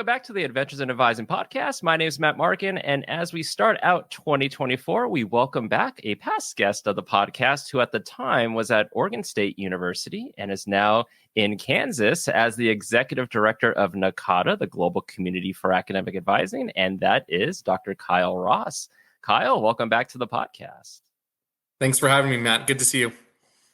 welcome back to the Adventures in Advising podcast. My name is Matt Markin, and as we start out 2024, we welcome back a past guest of the podcast who at the time was at Oregon State University and is now in Kansas as the executive director of NACADA, the Global Community for Academic Advising, and that is Dr. Kyle Ross. Kyle, welcome back to the podcast. Thanks for having me, Matt. Good to see you.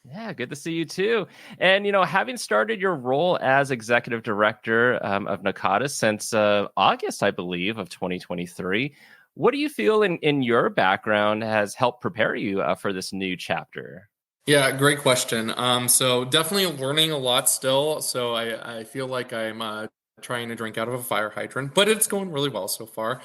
Yeah, good to see you too. And, having started your role as executive director of NACADA since August, I believe, of 2023, what do you feel in your background has helped prepare you for this new chapter? Yeah, great question. So definitely learning a lot still. So I feel like I'm trying to drink out of a fire hydrant, but it's going really well so far.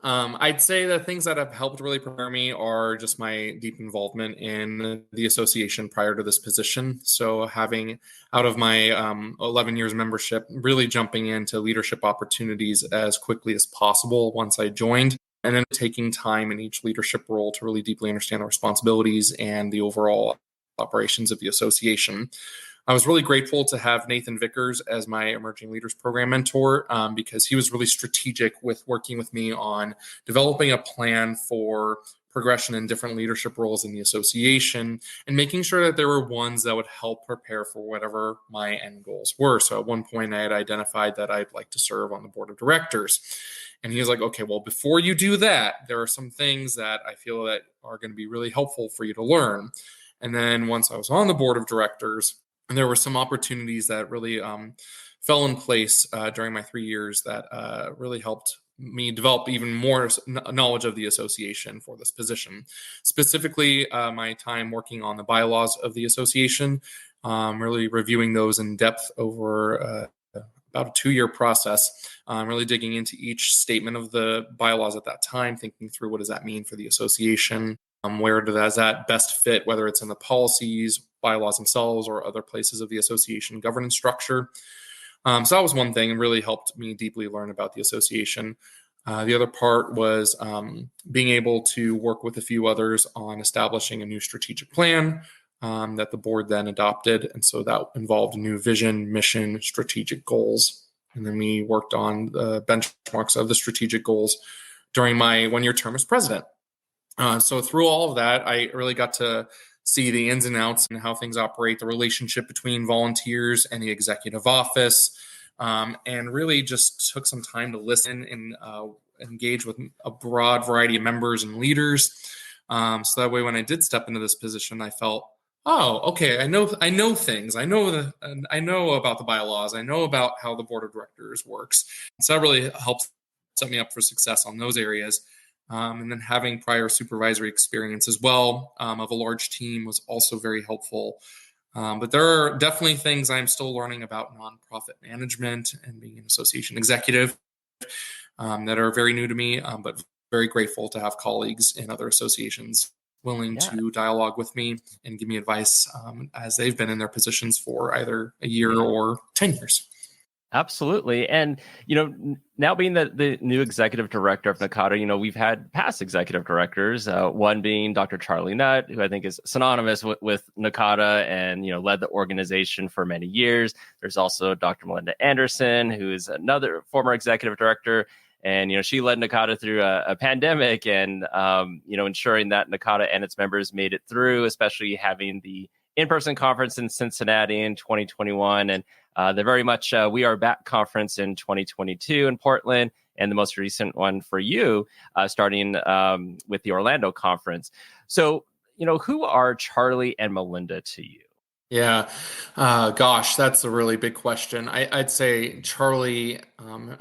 I'd say the things that have helped really prepare me are just my deep involvement in the association prior to this position. So having out of my 11 years membership, really jumping into leadership opportunities as quickly as possible once I joined, and then taking time in each leadership role to really deeply understand the responsibilities and the overall operations of the association. I was really grateful to have Nathan Vickers as my Emerging Leaders Program mentor because he was really strategic with working with me on developing a plan for progression in different leadership roles in the association and making sure that there were ones that would help prepare for whatever my end goals were. So at one point I had identified that I'd like to serve on the board of directors. And he was like, okay, well, before you do that, there are some things that I feel that are going to be really helpful for you to learn. And then once I was on the board of directors, and there were some opportunities that really fell in place during my 3 years that really helped me develop even more knowledge of the association for this position. Specifically, my time working on the bylaws of the association, really reviewing those in depth over about a 2-year process, really digging into each statement of the bylaws at that time, thinking through what does that mean for the association, where does that best fit, whether it's in the policies, bylaws themselves, or other places of the association governance structure. So that was one thing and really helped me deeply learn about the association. The other part was being able to work with a few others on establishing a new strategic plan that the board then adopted. And so that involved a new vision, mission, strategic goals. And then we worked on the benchmarks of the strategic goals during my 1-year term as president. So through all of that, I really got to see the ins and outs and how things operate, the relationship between volunteers and the executive office, and really just took some time to listen and engage with a broad variety of members and leaders. So that way, when I did step into this position, I felt, oh, okay, I know things. I know about the bylaws. I know about how the board of directors works. So that really helped set me up for success on those areas. And then having prior supervisory experience as well of a large team was also very helpful. But there are definitely things I'm still learning about nonprofit management and being an association executive that are very new to me, but very grateful to have colleagues in other associations willing to dialogue with me and give me advice as they've been in their positions for either a year or 10 years. Absolutely. And, now being the new executive director of NACADA, we've had past executive directors, one being Dr. Charlie Nutt, who I think is synonymous with NACADA and, led the organization for many years. There's also Dr. Melinda Anderson, who is another former executive director. And, she led NACADA through a pandemic and, ensuring that NACADA and its members made it through, especially having the in-person conference in Cincinnati in 2021 and the very much We Are Back conference in 2022 in Portland, and the most recent one for you starting with the Orlando conference. So, who are Charlie and Melinda to you? Yeah, gosh, that's a really big question. I'd say Charlie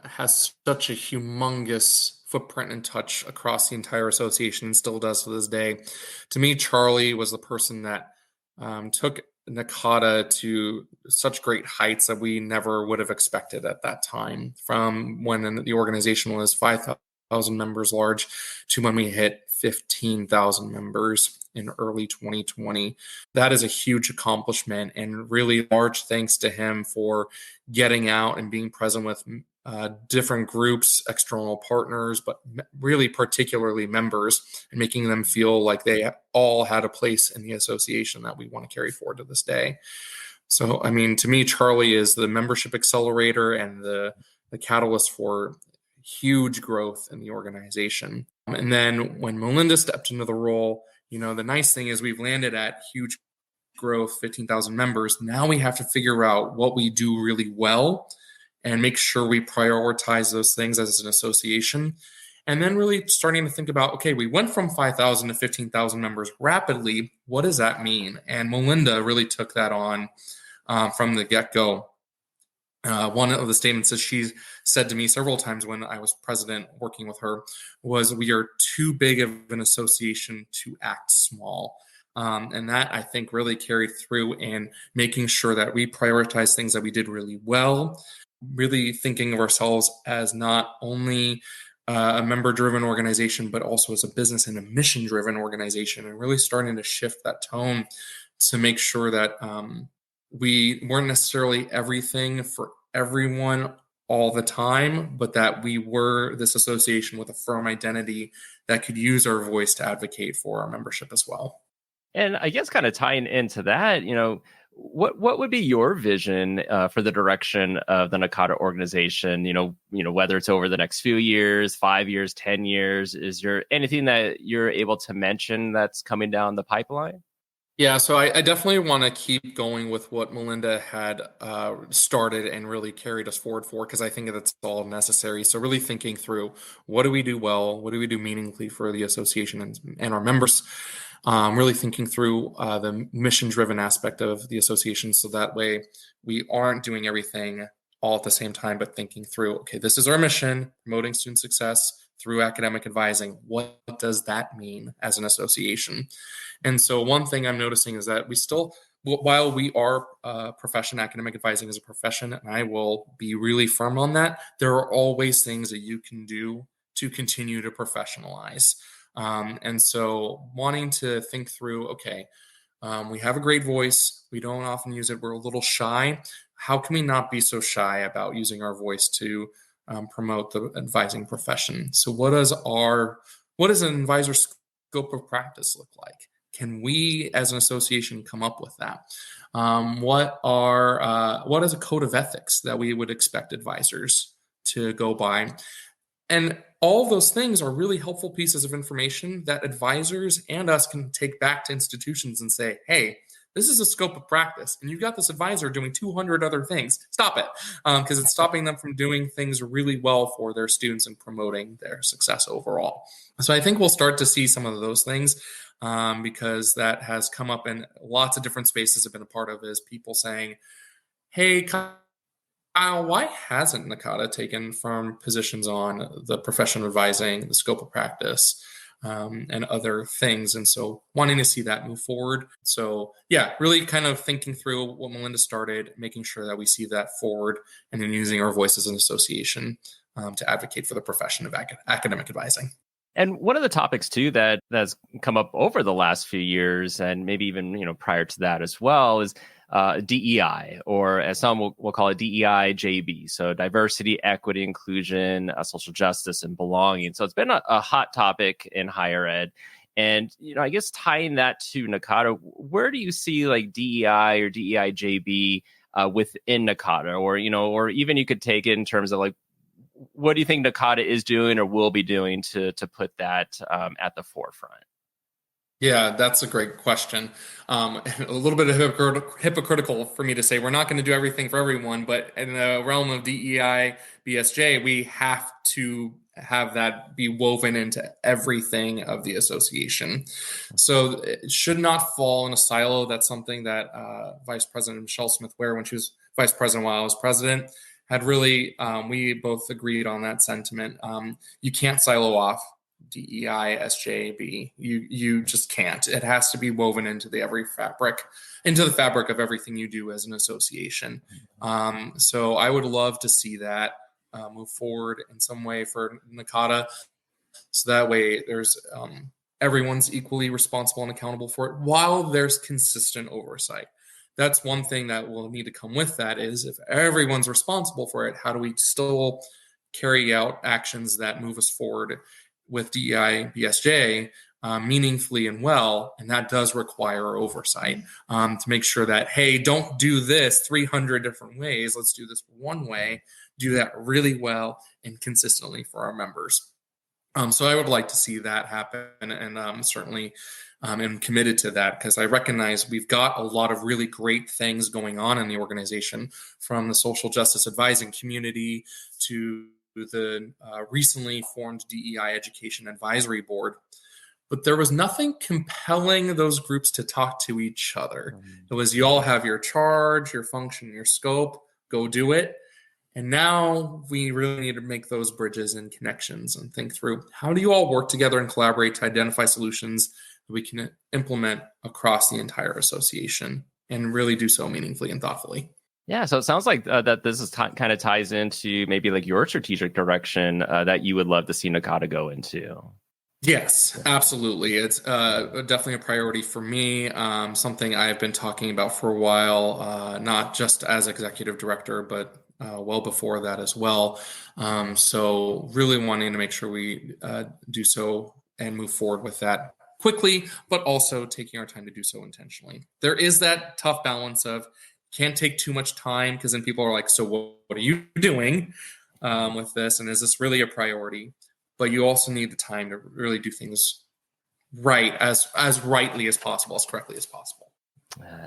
has such a humongous footprint and touch across the entire association and still does to this day. To me, Charlie was the person that took NACADA to such great heights that we never would have expected at that time, from when the organization was 5,000 members large to when we hit 15,000 members in early 2020. That is a huge accomplishment, and really large thanks to him for getting out and being present with different groups, external partners, but really particularly members, and making them feel like they all had a place in the association that we want to carry forward to this day. So, I mean, to me, Charlie is the membership accelerator and the the catalyst for huge growth in the organization. And then when Melinda stepped into the role, the nice thing is we've landed at huge growth, 15,000 members. Now we have to figure out what we do really well and make sure we prioritize those things as an association. And then really starting to think about, okay, we went from 5,000 to 15,000 members rapidly. What does that mean? And Melinda really took that on from the get-go. One of the statements that she said to me several times when I was president working with her was, we are too big of an association to act small. And that, I think, really carried through in making sure that we prioritize things that we did really well, really thinking of ourselves as not only a member-driven organization, but also as a business and a mission-driven organization, and really starting to shift that tone to make sure that we weren't necessarily everything for everyone all the time, but that we were this association with a firm identity that could use our voice to advocate for our membership as well. And I guess kind of tying into that, what would be your vision for the direction of the NACADA organization? Whether it's over the next few years, 5 years, 10 years, is there anything that you're able to mention that's coming down the pipeline? Yeah, so I definitely want to keep going with what Melinda had started and really carried us forward for, because I think that's all necessary. So really thinking through, what do we do well? What do we do meaningfully for the association and our members? Really thinking through the mission-driven aspect of the association, so that way we aren't doing everything all at the same time, but thinking through, okay, this is our mission, promoting student success through academic advising. What does that mean as an association? And so one thing I'm noticing is that we still, while we are a profession, academic advising is a profession, and I will be really firm on that, there are always things that you can do to continue to professionalize. And so wanting to think through, okay, we have a great voice. We don't often use it. We're a little shy. How can we not be so shy about using our voice to promote the advising profession? So what does an advisor scope of practice look like? Can we, as an association, come up with that? What is a code of ethics that we would expect advisors to go by? And all those things are really helpful pieces of information that advisors and us can take back to institutions and say, hey, this is a scope of practice, and you've got this advisor doing 200 other things. Stop it, because it's stopping them from doing things really well for their students and promoting their success overall. So I think we'll start to see some of those things, because that has come up in lots of different spaces I've been a part of, is people saying, hey, Kyle, why hasn't NACADA taken firm positions on the profession of advising, the scope of practice, and other things? And so wanting to see that move forward. So yeah, really kind of thinking through what Melinda started, making sure that we see that forward, and then using our voice as an association to advocate for the profession of academic advising. And one of the topics too that's come up over the last few years, and maybe even prior to that as well, is DEI, or as some will call it, DEI JB. So diversity, equity, inclusion, social justice, and belonging. So it's been a hot topic in higher ed. And I guess tying that to NACADA, where do you see like DEI or DEI JB within NACADA, or even you could take it in terms of like, what do you think NACADA is doing or will be doing to put that at the forefront? Yeah, that's a great question. A little bit of hypocritical for me to say we're not going to do everything for everyone, but in the realm of DEI, BSJ, we have to have that be woven into everything of the association. So it should not fall in a silo. That's something that Vice President Michelle Smith-Ware, when she was vice president while I was president, had really, we both agreed on that sentiment. You can't silo off DEI, SJB. You just can't. It has to be woven into the fabric of everything you do as an association. So I would love to see that move forward in some way for NACADA, so that way there's everyone's equally responsible and accountable for it, while there's consistent oversight. That's one thing that will need to come with that, is if everyone's responsible for it, how do we still carry out actions that move us forward with DEI, BSJ meaningfully and well? And that does require oversight to make sure that, hey, don't do this 300 different ways. Let's do this one way. do that really well and consistently for our members. So I would like to see that happen, and certainly am committed to that, because I recognize we've got a lot of really great things going on in the organization, from the social justice advising community to the recently formed DEI Education Advisory Board. But there was nothing compelling those groups to talk to each other. It was, you all have your charge, your function, your scope, go do it. And now we really need to make those bridges and connections and think through, how do you all work together and collaborate to identify solutions that we can implement across the entire association, and really do so meaningfully and thoughtfully. Yeah, so it sounds like that this is kind of ties into maybe like your strategic direction that you would love to see NACADA go into. Yes, absolutely. It's definitely a priority for me. Something I've been talking about for a while, not just as executive director, but well before that as well. So really wanting to make sure we do so and move forward with that quickly, but also taking our time to do so intentionally. There is that tough balance of, can't take too much time, because then people are like, so what are you doing with this? And is this really a priority? But you also need the time to really do things right, as rightly as possible, as correctly as possible.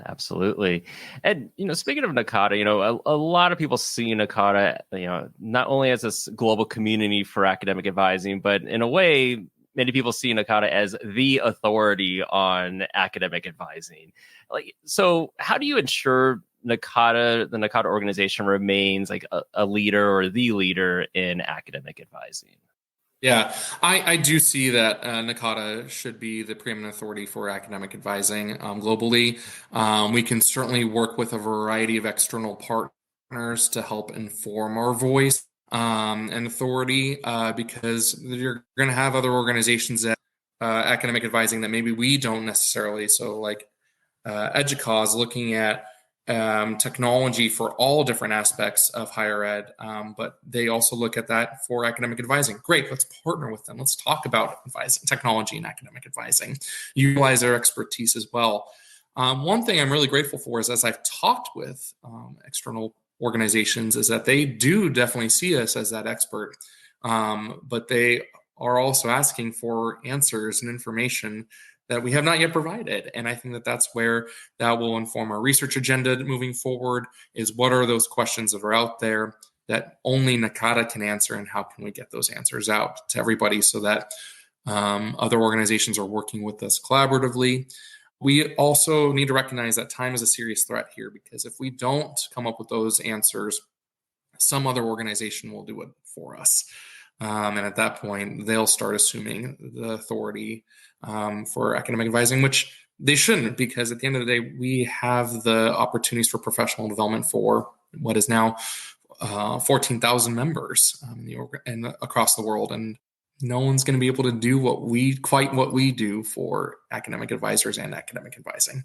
Absolutely. And, speaking of NACADA, a lot of people see NACADA, not only as this global community for academic advising, but in a way, many people see NACADA as the authority on academic advising. So how do you ensure the NACADA organization remains like a leader or the leader in academic advising? Yeah, I do see that NACADA should be the preeminent authority for academic advising globally. We can certainly work with a variety of external partners to help inform our voice and authority, because you're going to have other organizations that academic advising that maybe we don't necessarily. So like EDUCAUSE looking at technology for all different aspects of higher ed, but they also look at that for academic advising. Great, let's partner with them. Let's talk about advising, technology and academic advising, utilize their expertise as well. One thing I'm really grateful for is, as I've talked with external organizations, is that they do definitely see us as that expert, but they are also asking for answers and information that we have not yet provided. And I think that that's where that will inform our research agenda moving forward, is what are those questions that are out there that only NACADA can answer, and how can we get those answers out to everybody so that other organizations are working with us collaboratively. We also need to recognize that time is a serious threat here, because if we don't come up with those answers, some other organization will do it for us. And at that point, they'll start assuming the authority for academic advising, which they shouldn't, because at the end of the day, we have the opportunities for professional development for what is now 14,000 members and across the world. And no one's going to be able to do what we do for academic advisors and academic advising.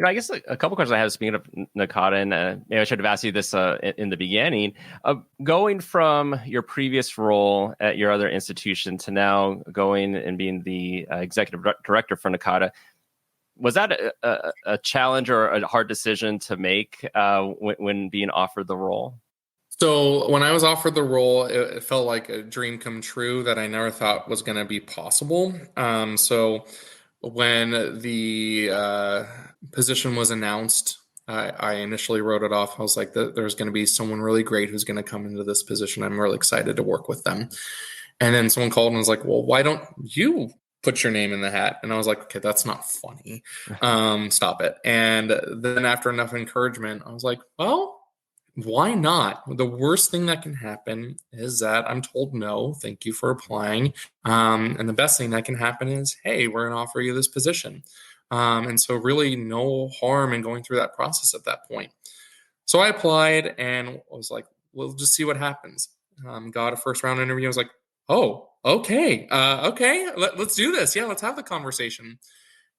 I guess a couple questions I have, speaking of NACADA, and maybe I should have asked you this in the beginning. Going from your previous role at your other institution to now going and being the executive director for NACADA, was that a challenge or a hard decision to make when being offered the role? So when I was offered the role, it felt like a dream come true that I never thought was going to be possible. So when the position was announced, I initially wrote it off. I was like, there's going to be someone really great who's going to come into this position. I'm really excited to work with them. And then someone called and was like, well, why don't you put your name in the hat? And I was like, okay, that's not funny. Stop it. And then after enough encouragement, I was like, well, why not? The worst thing that can happen is that I'm told no, thank you for applying. And the best thing that can happen is, hey, we're going to offer you this position. And so really no harm in going through that process at that point. So I applied and was like, we'll just see what happens. Got a first round interview. I was like, oh, okay. Okay, let's do this. Yeah, let's have the conversation.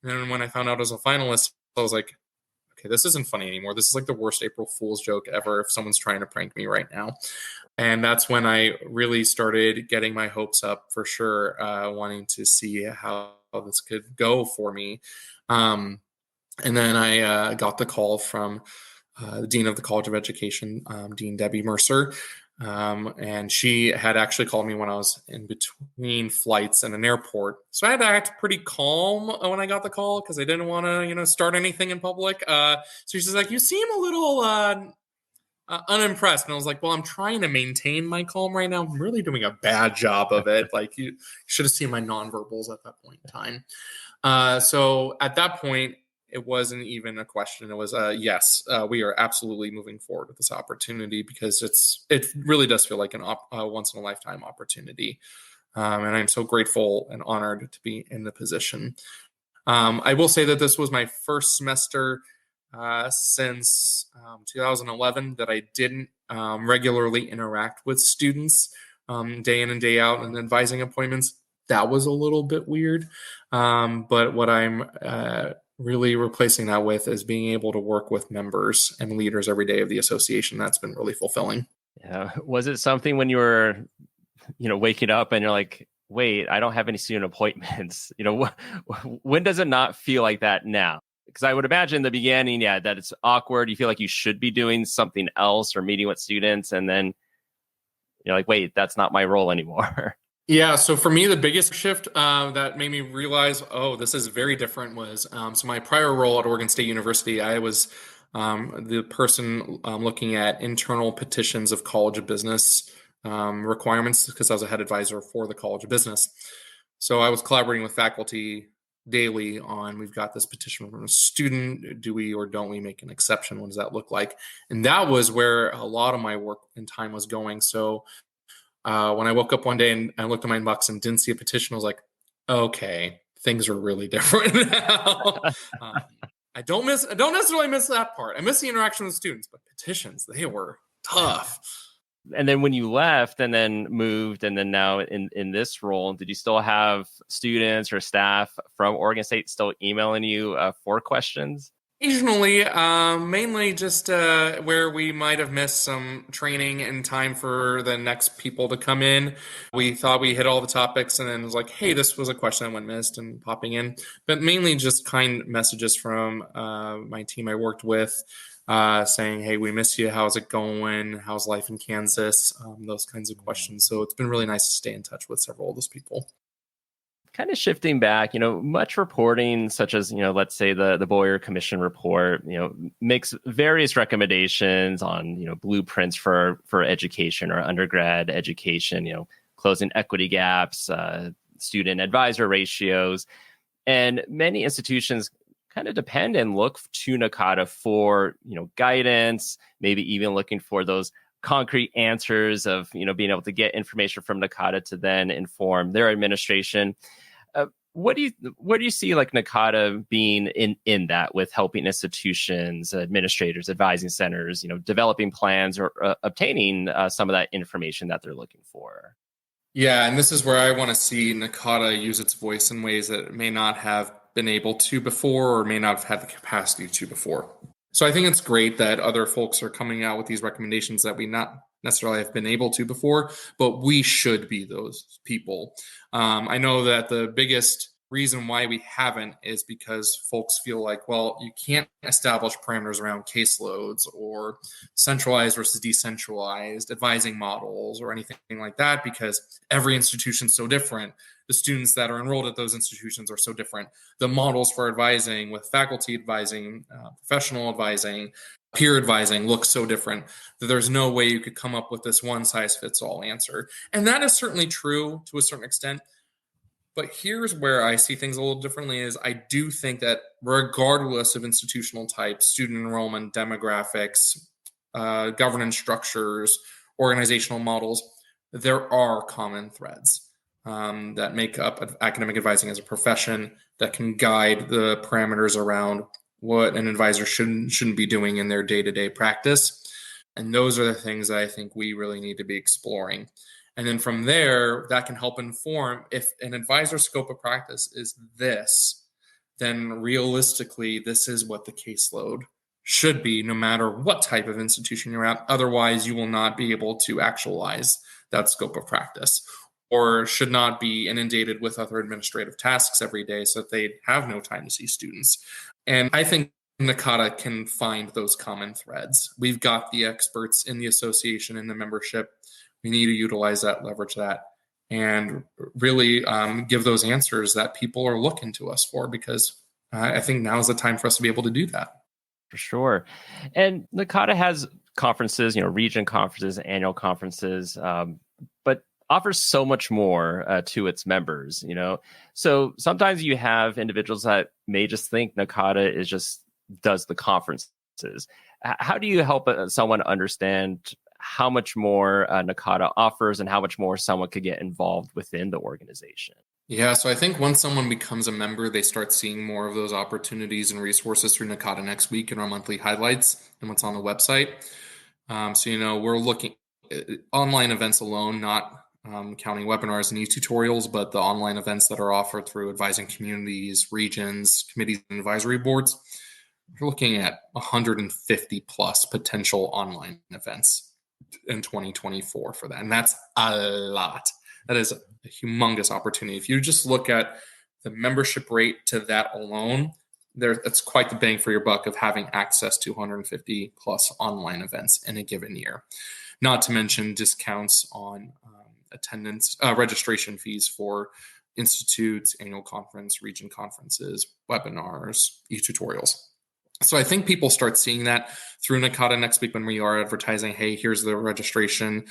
And then when I found out as a finalist, I was like, okay, this isn't funny anymore. This is like the worst April Fool's joke ever if someone's trying to prank me right now. And that's when I really started getting my hopes up for sure, wanting to see how this could go for me. And then I got the call from the Dean of the College of Education, Dean Debbie Mercer, And she had actually called me when I was in between flights in an airport. So I had to act pretty calm when I got the call because I didn't want to, start anything in public. So she's like, "You seem a little unimpressed." And I was like, "Well, I'm trying to maintain my calm right now. I'm really doing a bad job of it. Like, you should have seen my nonverbals at that point in time." So at that point, it wasn't even a question. It was yes, we are absolutely moving forward with this opportunity because it really does feel like a once in a lifetime opportunity, and I'm so grateful and honored to be in the position. I will say that this was my first semester since 2011 that I didn't regularly interact with students day in and day out in advising appointments. That was a little bit weird. But what I'm really replacing that with is being able to work with members and leaders every day of the association. That's been really fulfilling. Yeah. Was it something when you were, waking up and you're like, wait, I don't have any student appointments? When does it not feel like that now? Because I would imagine in the beginning, yeah, that it's awkward. You feel like you should be doing something else or meeting with students. And then you're like, wait, that's not my role anymore. Yeah, so for me, the biggest shift that made me realize, oh, this is very different was so my prior role at Oregon State University, I was the person looking at internal petitions of College of Business requirements because I was a head advisor for the College of Business. So I was collaborating with faculty daily on we've got this petition from a student. Do we or don't we make an exception? What does that look like? And that was where a lot of my work and time was going. So when I woke up one day and I looked at my inbox and didn't see a petition, I was like, okay, things are really different now. I don't necessarily miss that part. I miss the interaction with students, but petitions, they were tough. And then when you left and then moved and then now in this role, did you still have students or staff from Oregon State still emailing you for questions? Occasionally, mainly just where we might have missed some training in time for the next people to come in. We thought we hit all the topics and then it was like, hey, this was a question that went missed and popping in. But mainly just kind messages from my team I worked with saying, hey, we miss you. How's it going? How's life in Kansas? Those kinds of questions. So it's been really nice to stay in touch with several of those people. Kind of shifting back, much reporting such as, let's say the Boyer Commission report, makes various recommendations on, blueprints for education or undergrad education, closing equity gaps, student advisor ratios. And many institutions kind of depend and look to NACADA for, guidance, maybe even looking for those concrete answers of, being able to get information from NACADA to then inform their administration. What do you see like NACADA being in that with helping institutions, administrators, advising centers, developing plans or obtaining some of that information that they're looking for? Yeah, and this is where I want to see NACADA use its voice in ways that it may not have been able to before or may not have had the capacity to before. So I think it's great that other folks are coming out with these recommendations that we not necessarily have been able to before, but we should be those people. I know that the biggest reason why we haven't is because folks feel like, well, you can't establish parameters around caseloads or centralized versus decentralized advising models or anything like that because every institution's so different. The students that are enrolled at those institutions are so different. The models for advising with faculty advising, professional advising, peer advising looks so different that there's no way you could come up with this one size fits all answer. And that is certainly true to a certain extent. But here's where I see things a little differently is I do think that regardless of institutional type, student enrollment, demographics, governance structures, organizational models, there are common threads that make up academic advising as a profession that can guide the parameters around what an advisor shouldn't be doing in their day-to-day practice. And those are the things that I think we really need to be exploring. And then from there, that can help inform if an advisor scope of practice is this, then realistically, this is what the caseload should be, no matter what type of institution you're at. Otherwise, you will not be able to actualize that scope of practice or should not be inundated with other administrative tasks every day so that they have no time to see students. And I think NACADA can find those common threads. We've got the experts in the association and the membership. We need to utilize that, leverage that, and really give those answers that people are looking to us for, because I think now is the time for us to be able to do that. For sure. And NACADA has conferences, region conferences, annual conferences, but offers so much more to its members, So sometimes you have individuals that may just think NACADA does the conferences. How do you help someone understand how much more NACADA offers and how much more someone could get involved within the organization? Yeah, so I think once someone becomes a member, they start seeing more of those opportunities and resources through NACADA Next Week and our monthly highlights and what's on the website. So, we're looking at online events alone, not counting webinars and e-tutorials, but the online events that are offered through advising communities, regions, committees, and advisory boards. We're looking at 150 plus potential online events in 2024 for that. And that's a lot. That is a humongous opportunity. If you just look at the membership rate to that alone, that's quite the bang for your buck of having access to 150 plus online events in a given year. Not to mention discounts on attendance, registration fees for institutes, annual conference, region conferences, webinars, e-tutorials. So I think people start seeing that through NACADA Next Week when we are advertising, hey, here's the registration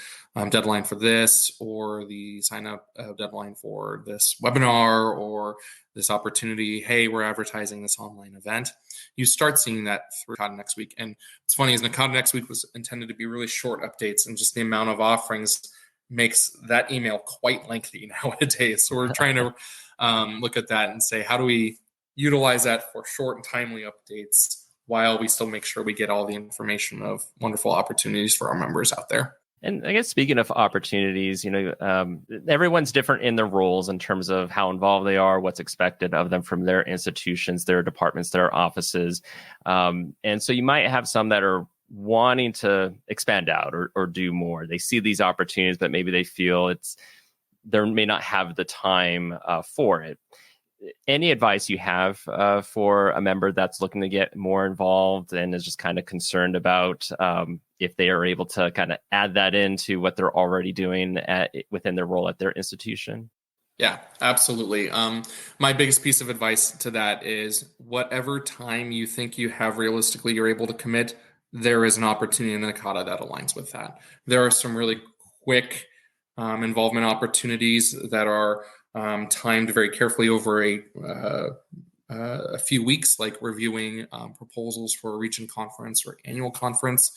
deadline for this, or the sign up deadline for this webinar or this opportunity. Hey, we're advertising this online event. You start seeing that through NACADA Next Week. And what's funny is NACADA Next Week was intended to be really short updates, and just the amount of offerings makes that email quite lengthy nowadays. So we're trying to look at that and say, how do we utilize that for short and timely updates while we still make sure we get all the information of wonderful opportunities for our members out there. And I guess speaking of opportunities, everyone's different in their roles in terms of how involved they are, what's expected of them from their institutions, their departments, their offices. And so you might have some that are wanting to expand out or do more. They see these opportunities, but maybe they feel they may not have the time for it. Any advice you have for a member that's looking to get more involved and is just kind of concerned about if they are able to kind of add that into what they're already doing within their role at their institution? Yeah, absolutely. My biggest piece of advice to that is whatever time you think you have realistically you're able to commit, there is an opportunity in NACADA that aligns with that. There are some really quick involvement opportunities that are timed very carefully over a few weeks, like reviewing proposals for a region conference or annual conference.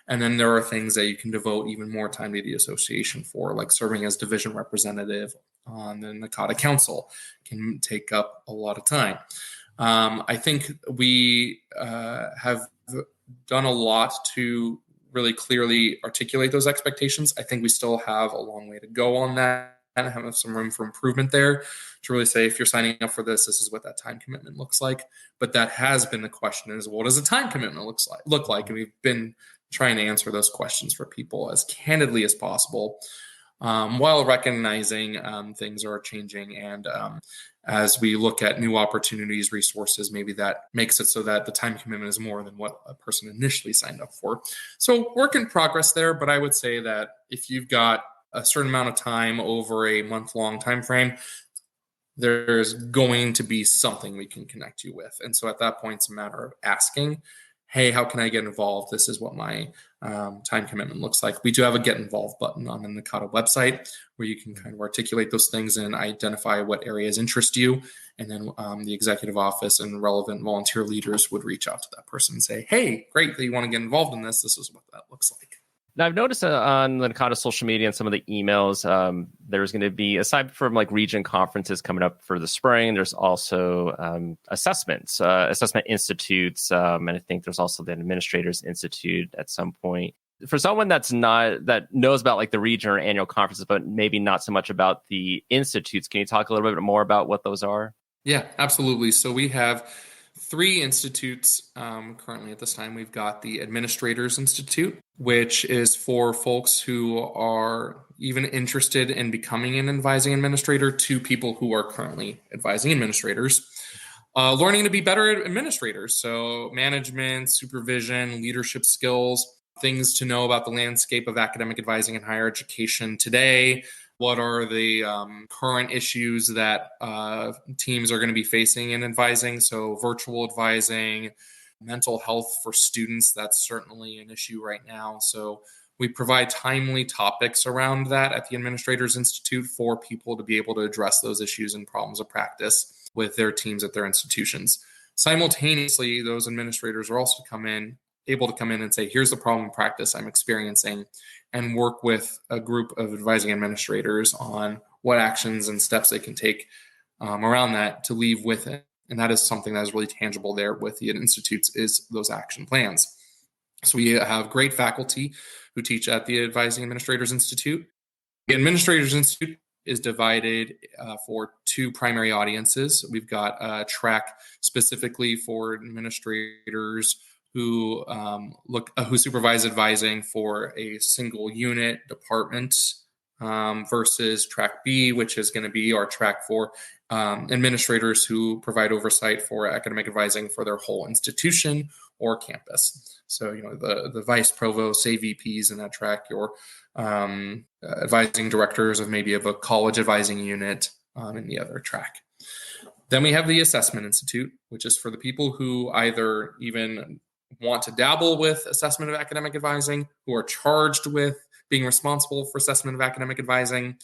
And then there are things that you can devote even more time to the association for, like serving as division representative on the NACADA Council can take up a lot of time. I think we have done a lot to really clearly articulate those expectations. I think we still have a long way to go on that. And have some room for improvement there to really say, if you're signing up for this is what that time commitment looks like. But that has been the question is, what does a time commitment look like? And we've been trying to answer those questions for people as candidly as possible, while recognizing things are changing. And as we look at new opportunities, resources, maybe that makes it so that the time commitment is more than what a person initially signed up for. So work in progress there. But I would say that if you've got a certain amount of time over a month-long time frame, there's going to be something we can connect you with. And so at that point, it's a matter of asking, hey, how can I get involved? This is what my time commitment looks like. We do have a Get Involved button on the NACADA website where you can kind of articulate those things and identify what areas interest you. And then the executive office and relevant volunteer leaders would reach out to that person and say, hey, great that you want to get involved in this. This is what that looks like. Now, I've noticed on the NACADA social media and some of the emails, there's going to be, aside from like region conferences coming up for the spring, there's also assessment institutes. And I think there's also the Administrators Institute at some point. For someone that knows about like the region or annual conferences, but maybe not so much about the institutes, can you talk a little bit more about what those are? Yeah, absolutely. So we have 3 institutes currently at this time. We've got the Administrators Institute, which is for folks who are even interested in becoming an advising administrator to people who are currently advising administrators. Learning to be better administrators. So management, supervision, leadership skills, things to know about the landscape of academic advising in higher education today. What are the current issues that teams are going to be facing in advising? So virtual advising, mental health for students, that's certainly an issue right now. So we provide timely topics around that at the Administrators Institute for people to be able to address those issues and problems of practice with their teams at their institutions. Simultaneously, those administrators are also able to come in and say, here's the problem in practice I'm experiencing, and work with a group of advising administrators on what actions and steps they can take around that to leave with it. And that is something that is really tangible there with the institutes, is those action plans. So we have great faculty who teach at the Advising Administrators Institute. The Administrators Institute is divided for two primary audiences. We've got a track specifically for administrators who who supervise advising for a single unit department, versus track B, which is going to be our track for administrators who provide oversight for academic advising for their whole institution or campus. So, the vice provost, say VPs in that track, your advising directors of a college advising unit in the other track. Then we have the Assessment Institute, which is for the people who either even want to dabble with assessment of academic advising, who are charged with being responsible for assessment of academic advising,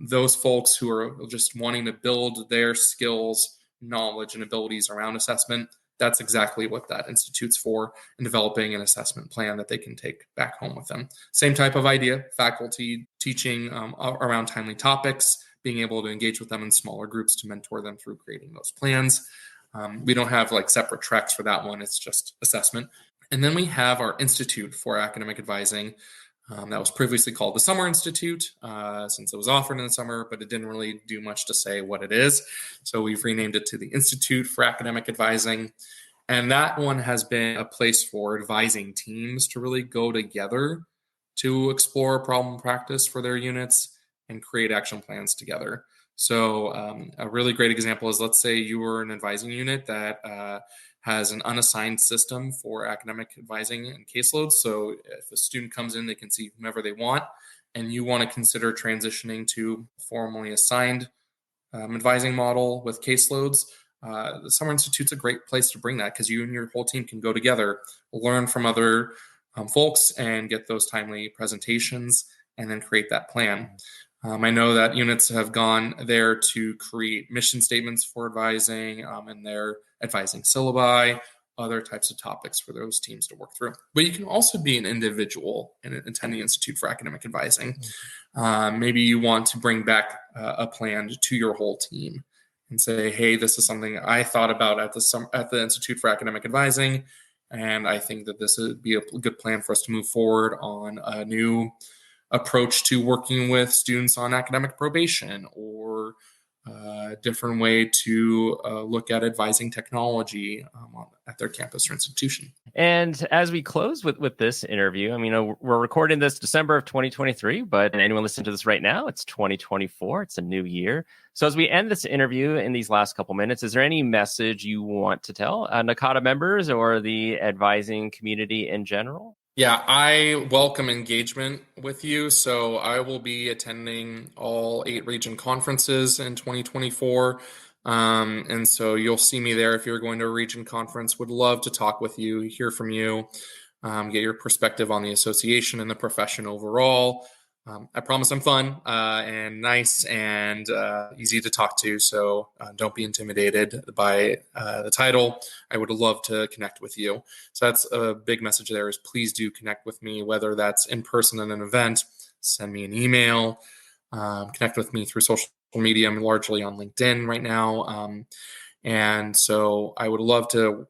those folks who are just wanting to build their skills, knowledge, and abilities around assessment. That's exactly what that institute's for, in developing an assessment plan that they can take back home with them. Same type of idea, faculty teaching around timely topics, being able to engage with them in smaller groups to mentor them through creating those plans. We don't have separate tracks for that one. It's just assessment. And then we have our Institute for Academic Advising. That was previously called the Summer Institute, since it was offered in the summer, but it didn't really do much to say what it is. So we've renamed it to the Institute for Academic Advising. And that one has been a place for advising teams to really go together to explore problem practice for their units and create action plans together. So a really great example is, let's say you were an advising unit that has an unassigned system for academic advising and caseloads. So if a student comes in, they can see whomever they want, and you want to consider transitioning to formally assigned advising model with caseloads. The Summer Institute's a great place to bring that, because you and your whole team can go together, learn from other folks, and get those timely presentations, and then create that plan. I know that units have gone there to create mission statements for advising and their advising syllabi, other types of topics for those teams to work through. But you can also be an individual and attend the Institute for Academic Advising. Maybe you want to bring back a plan to your whole team and say, hey, this is something I thought about at the Institute for Academic Advising, and I think that this would be a good plan for us to move forward on a new approach to working with students on academic probation, or a different way to look at advising technology at their campus or institution. And as we close with this interview, we're recording this December of 2023, but anyone listening to this right now, it's 2024. It's a new year. So as we end this interview in these last couple minutes, is there any message you want to tell NACADA members or the advising community in general? Yeah, I welcome engagement with you. So I will be attending all 8 region conferences in 2024. And so you'll see me there if you're going to a region conference. Would love to talk with you, hear from you, get your perspective on the association and the profession overall. I promise I'm fun and nice and easy to talk to. So don't be intimidated by the title. I would love to connect with you. So that's a big message there, is please do connect with me, whether that's in person at an event, send me an email, connect with me through social media. I'm largely on LinkedIn right now. And so I would love to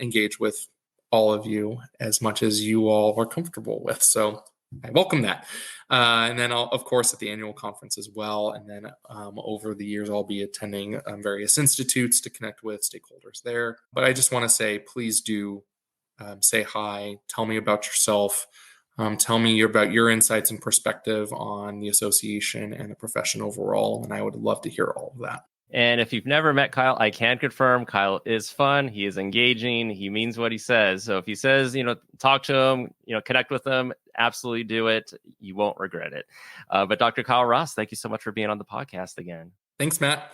engage with all of you as much as you all are comfortable with. So I welcome that. And then I'll, of course, at the annual conference as well. And then over the years, I'll be attending various institutes to connect with stakeholders there. But I just want to say, please do say hi, tell me about yourself, tell me about your insights and perspective on the association and the profession overall. And I would love to hear all of that. And if you've never met Kyle, I can confirm Kyle is fun. He is engaging. He means what he says. So if he says, talk to him, connect with him, absolutely do it. You won't regret it. But Dr. Kyle Ross, thank you so much for being on the podcast again. Thanks, Matt.